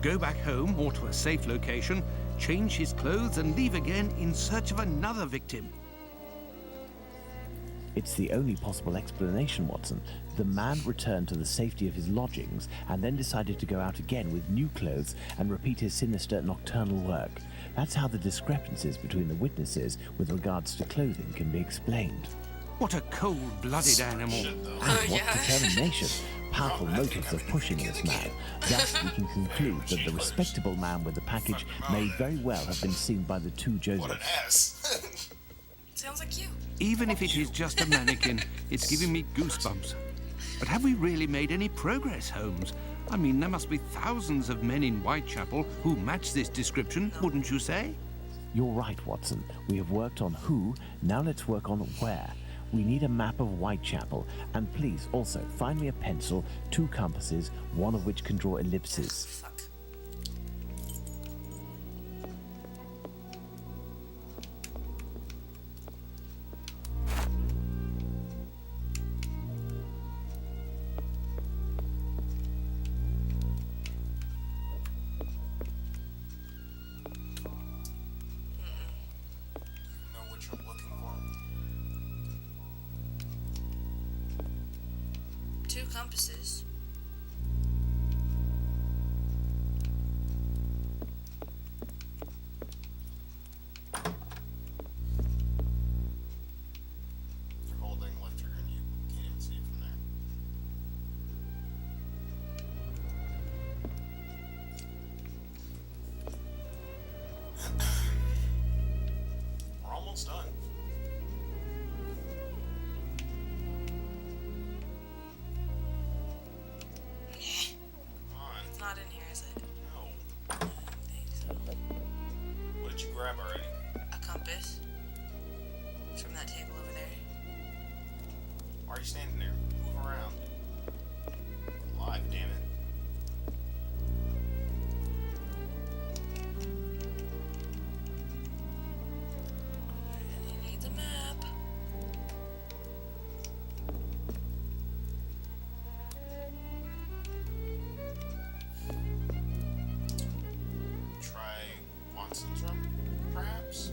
go back home or to a safe location, change his clothes and leave again in search of another victim. It's the only possible explanation, Watson. The man returned to the safety of his lodgings and then decided to go out again with new clothes and repeat his sinister nocturnal work. That's how the discrepancies between the witnesses with regards to clothing can be explained. What a cold-blooded animal. And what determination! Powerful motives of pushing this man. Thus, we can conclude that the respectable man with the package may very well have been seen by the two Josephs. What an ass. Sounds like you. Even if it is just a mannequin, it's giving me goosebumps. But have we really made any progress, Holmes? I mean, there must be thousands of men in Whitechapel who match this description, wouldn't you say? You're right, Watson. We have worked on who, now let's work on where. We need a map of Whitechapel, and please also find me a pencil, 2 compasses, one of which can draw ellipses. Fuck. You know what you're looking for? 2 compasses. You're holding left trigger and you can't even see it from there. We're almost done. Come on. It's not in here, is it? No. I don't think so. What did you grab already? A compass. From that table over there. Why are you standing there? Move around. Alive, damn it. And you need the map. Try Watson's room, perhaps?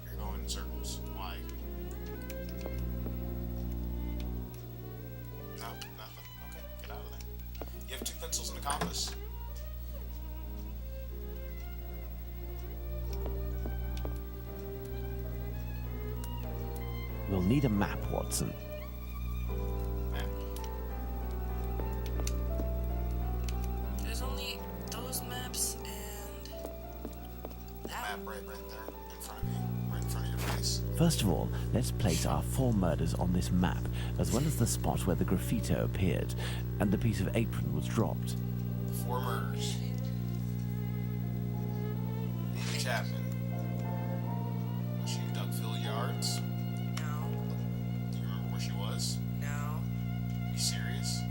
You're going in circles. Why? No, nothing. Okay, get out of there. You have 2 pencils and a compass. We'll need a map, Watson. Map. There's only those maps and that Map one. right there in front of you, right in front of your face. First of all, let's place our 4 murders on this map, as well as the spot where the graffito appeared and the piece of apron was dropped. 4 murders. Amy Chapman. Was she in Duckville Yards? No. Do you remember where she was? No. You serious?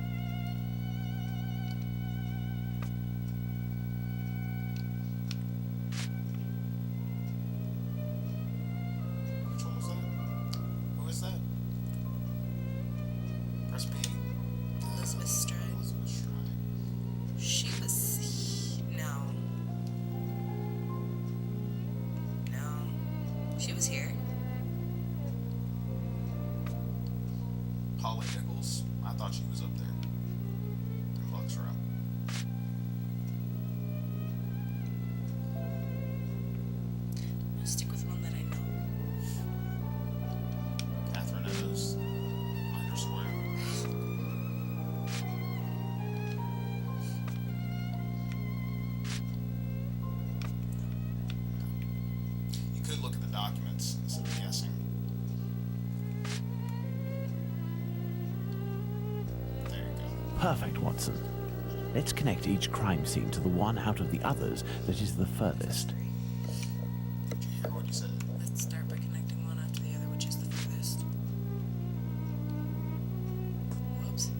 Which one was that? Who is that? Press B. Elizabeth Stride. Elizabeth Stride. She was. No. No. She was here. Holly Nichols. I thought she was up there. In Bucks Row. I'm gonna stick with one that I know. Catherine Eddowes. Underscore. You could look at the documents instead of guessing. There you go. Perfect, Watson. Let's connect each crime scene to the one out of the others that is the furthest. Did you hear what you said? Let's start by connecting one after the other, which is the furthest. Whoops.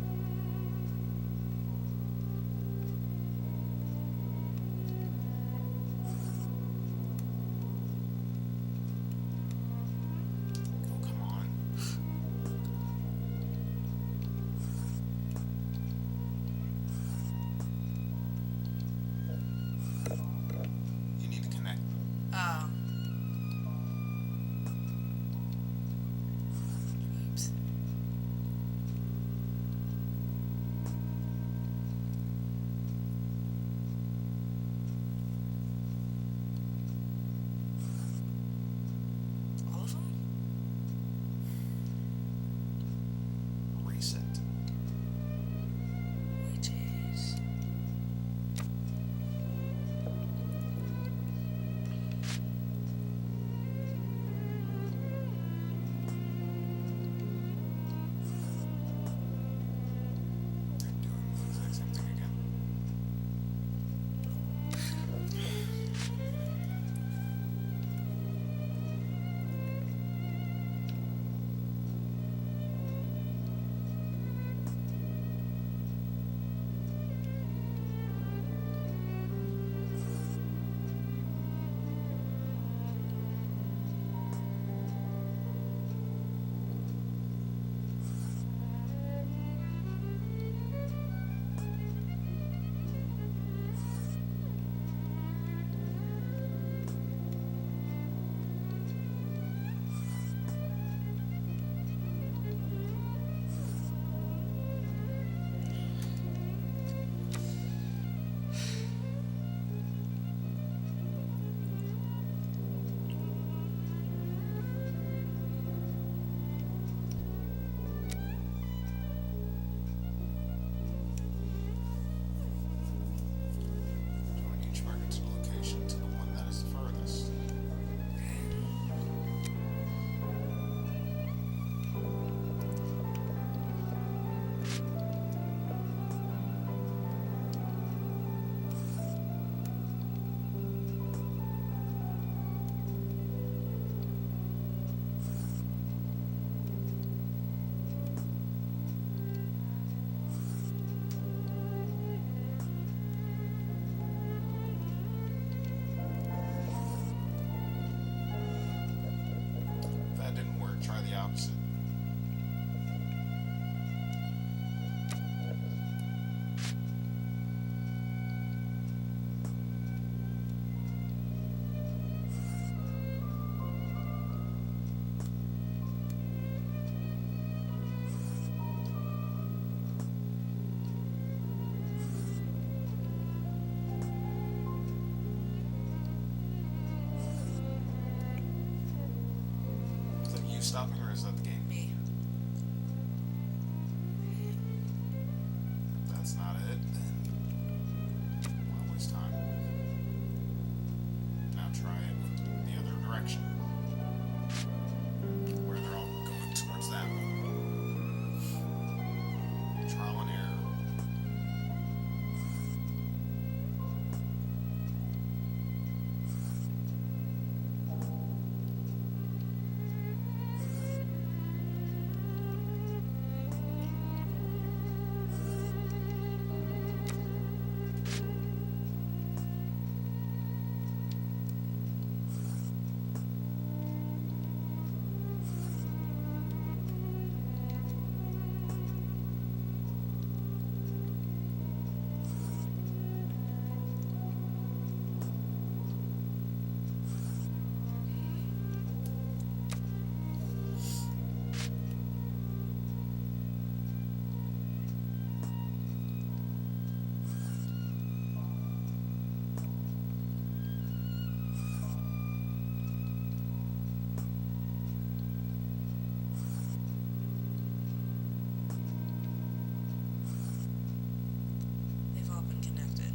opposite. Is that you stopping or is that the game? Me. If that's not it, then why waste time? Now try it the other direction. Where they're all going towards that one. Trial and error. They've all been connected.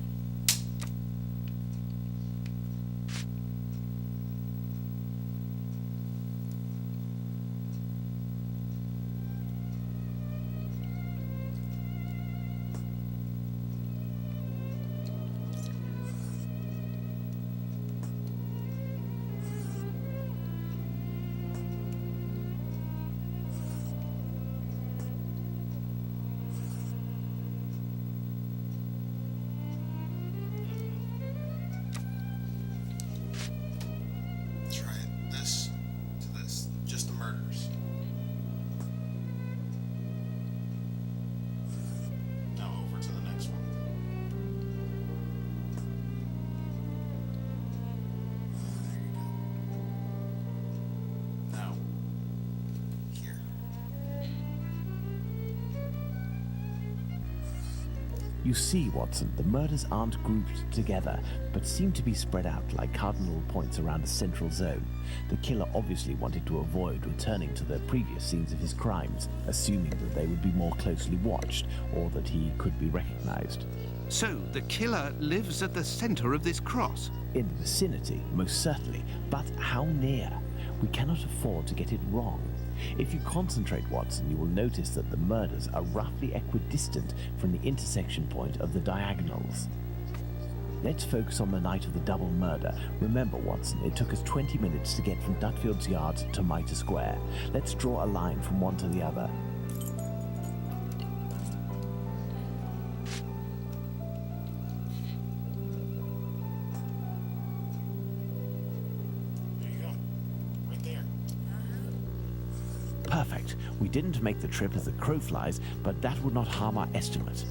Try it this to this. Just the murders. Now over to the next one. There you go. Now, here. You see, Watson, the murders aren't grouped together, but seem to be spread out like cardinal points around a central zone. The killer obviously wanted to avoid returning to the previous scenes of his crimes, assuming that they would be more closely watched or that he could be recognized. So the killer lives at the center of this cross. In the vicinity, most certainly, but how near? We cannot afford to get it wrong. If you concentrate, Watson, you will notice that the murders are roughly equidistant from the intersection point of the diagonals. Let's focus on the night of the double murder. Remember, Watson, it took us 20 minutes to get from Dutfield's Yard to Mitre Square. Let's draw a line from one to the other. There you go. Right there. Perfect. We didn't make the trip as the crow flies, but that would not harm our estimate.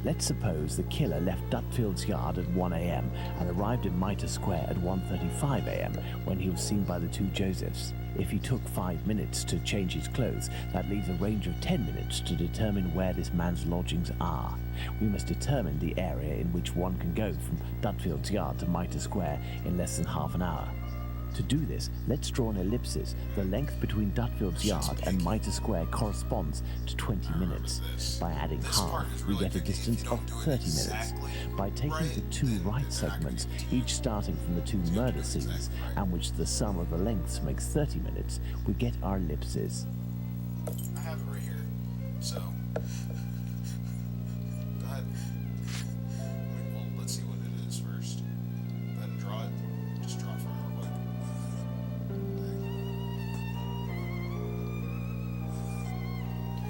Let's suppose the killer left Dutfield's Yard at 1 a.m. and arrived in Mitre Square at 1:35 a.m. when he was seen by the two Josephs. If he took 5 minutes to change his clothes, that leaves a range of 10 minutes to determine where this man's lodgings are. We must determine the area in which one can go from Dutfield's Yard to Mitre Square in less than half an hour. To do this, let's draw an ellipsis. The length between Dutfield's Yard and Mitre Square corresponds to 20 minutes. By adding half, we get a distance of 30 minutes. By taking the two right segments, each starting from the two murder scenes, and which the sum of the lengths makes 30 minutes, we get our ellipses. I have it right here. So, go ahead. Well, let's see what it is first. Go ahead and draw it. Just draw it from real quick.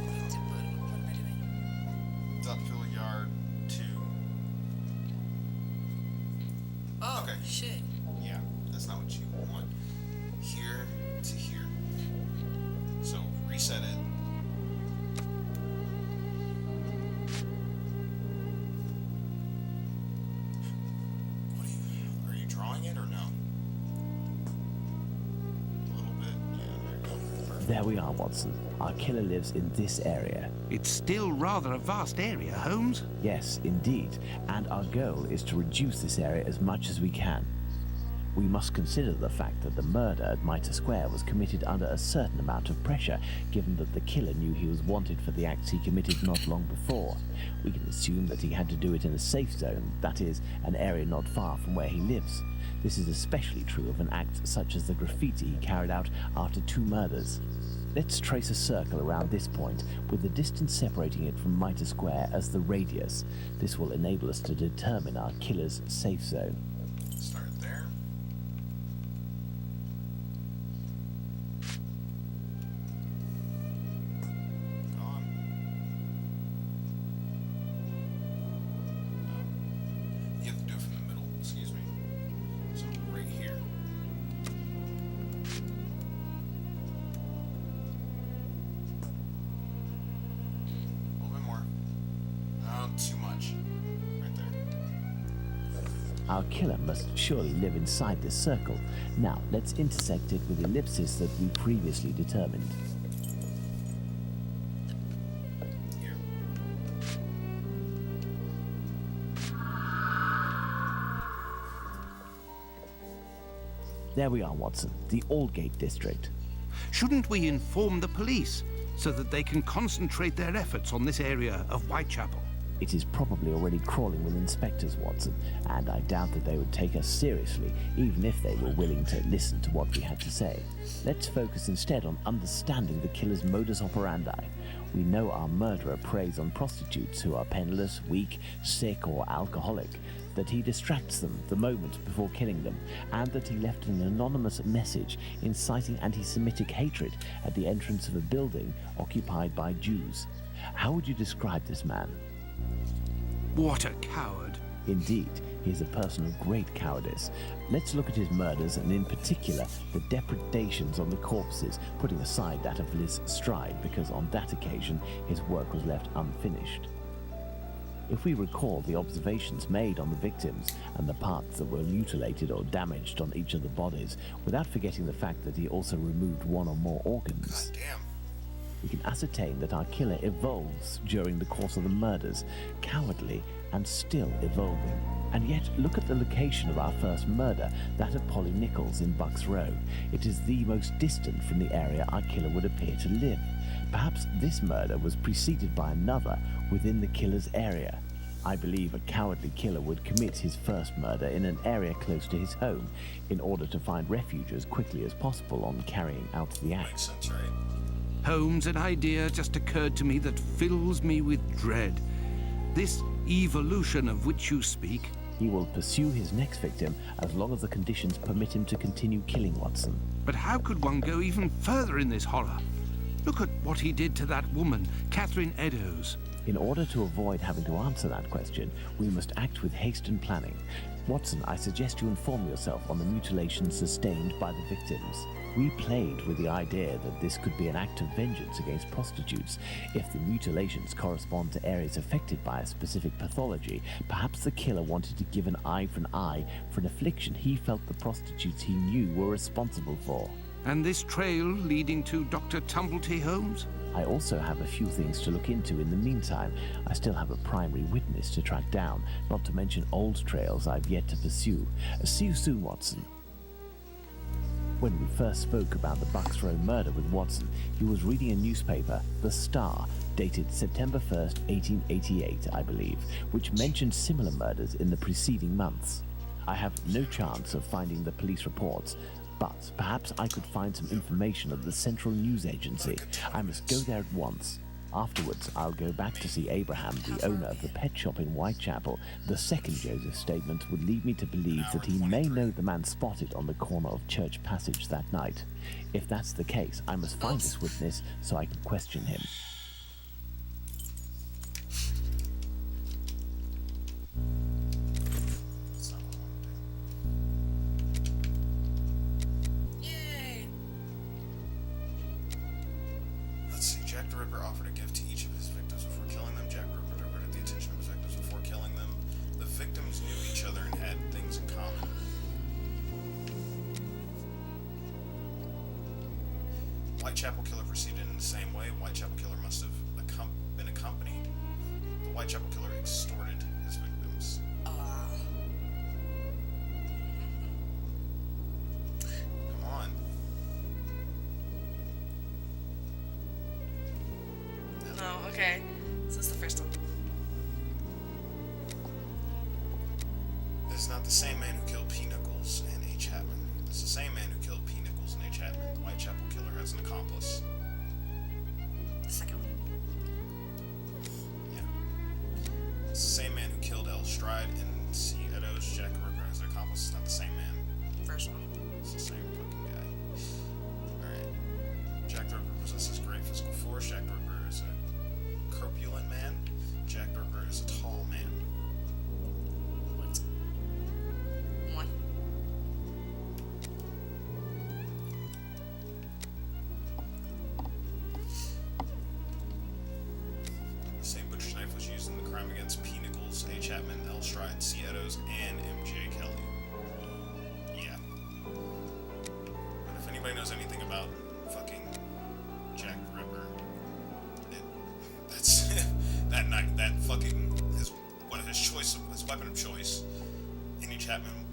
What am I doing? Dutfield Yard to. Oh, Okay. shit. Yeah, that's not what you want. Here to here. So There we are, Watson. Our killer lives in this area. It's still rather a vast area, Holmes. Yes, indeed. And our goal is to reduce this area as much as we can. We must consider the fact that the murder at Mitre Square was committed under a certain amount of pressure, given that the killer knew he was wanted for the acts he committed not long before. We can assume that he had to do it in a safe zone, that is, an area not far from where he lives. This is especially true of an act such as the graffiti he carried out after 2 murders. Let's trace a circle around this point, with the distance separating it from Mitre Square as the radius. This will enable us to determine our killer's safe zone. Start there. Go on. You have to do it from the middle, excuse me. So right here. A little bit more. No, too much. Right there. Our killer must surely live inside this circle. Now, let's intersect it with the ellipsis that we previously determined. Here. There we are, Watson, the Aldgate district. Shouldn't we inform the police so that they can concentrate their efforts on this area of Whitechapel? It is probably already crawling with inspectors, Watson, and I doubt that they would take us seriously, even if they were willing to listen to what we had to say. Let's focus instead on understanding the killer's modus operandi. We know our murderer preys on prostitutes who are penniless, weak, sick, or alcoholic, that he distracts them the moment before killing them, and that he left an anonymous message inciting anti-Semitic hatred at the entrance of a building occupied by Jews. How would you describe this man? What a coward. Indeed, he is a person of great cowardice. Let's look at his murders, and in particular, the depredations on the corpses, putting aside that of Liz Stride, because on that occasion, his work was left unfinished. If we recall the observations made on the victims and the parts that were mutilated or damaged on each of the bodies, without forgetting the fact that he also removed 1 or more organs, Damn. we can ascertain that our killer evolves during the course of the murders, cowardly and still evolving. And yet, look at the location of our first murder, that of Polly Nichols in Bucks Row. It is the most distant from the area our killer would appear to live. Perhaps this murder was preceded by another within the killer's area. I believe a cowardly killer would commit his first murder in an area close to his home in order to find refuge as quickly as possible on carrying out the act. Makes sense, right? Holmes, an idea just occurred to me that fills me with dread. This evolution of which you speak. He will pursue his next victim as long as the conditions permit him to continue killing Watson. But how could one go even further in this horror? Look at what he did to that woman, Catherine Eddowes. In order to avoid having to answer that question, we must act with haste and planning. Watson, I suggest you inform yourself on the mutilations sustained by the victims. We played with the idea that this could be an act of vengeance against prostitutes. If the mutilations correspond to areas affected by a specific pathology, perhaps the killer wanted to give an eye for an affliction he felt the prostitutes he knew were responsible for. And this trail leading to Dr. Tumblety, Holmes? I also have a few things to look into in the meantime. I still have a primary witness to track down, not to mention old trails I've yet to pursue. See you soon, Watson. When we first spoke about the Bucks Row murder with Watson, he was reading a newspaper, The Star, dated September 1st, 1888, I believe, which mentioned similar murders in the preceding months. I have no chance of finding the police reports, but perhaps I could find some information at the Central News Agency. I must go there at once. Afterwards, I'll go back to see Abraham, the owner of the pet shop in Whitechapel. The second Joseph's statement would lead me to believe that he may know the man spotted on the corner of Church Passage that night. If that's the case, I must find this witness so I can question him. Yay! Let's see. Jack the Ripper offered a gift to each of his victims before killing them. Jack the Ripper diverted the attention of his victims before killing them. The victims knew each other and had things in common. Whitechapel Killer proceeded in the same way. Whitechapel Killer must have been accompanied. The Whitechapel Killer extorted his victims. Come on. No, okay. So this is the first one. It's not the same man who killed P. Nichols and H. Hatman. It's the same man who killed P. Nichols and H. Hatman. The Whitechapel Killer has an accomplice. The second one. Yeah. It's the same man who killed L. Stride and C. Eddowes. Jack the Ripper has an accomplice. It's not the same man. First one. It's the same fucking guy. Alright. Jack the Ripper possesses great physical force. Jack the Ripper is a corpulent man. Jack the Ripper is a tall man. What? One. The same butcher knife was used in the crime against P. Nichols, H. Hatman, L. Stride, C. Eddowes, and M.J. Kelly. Yeah. But if anybody knows anything about fucking Jack the Ripper, that's that night, that fucking his weapon of choice, in H. Hatman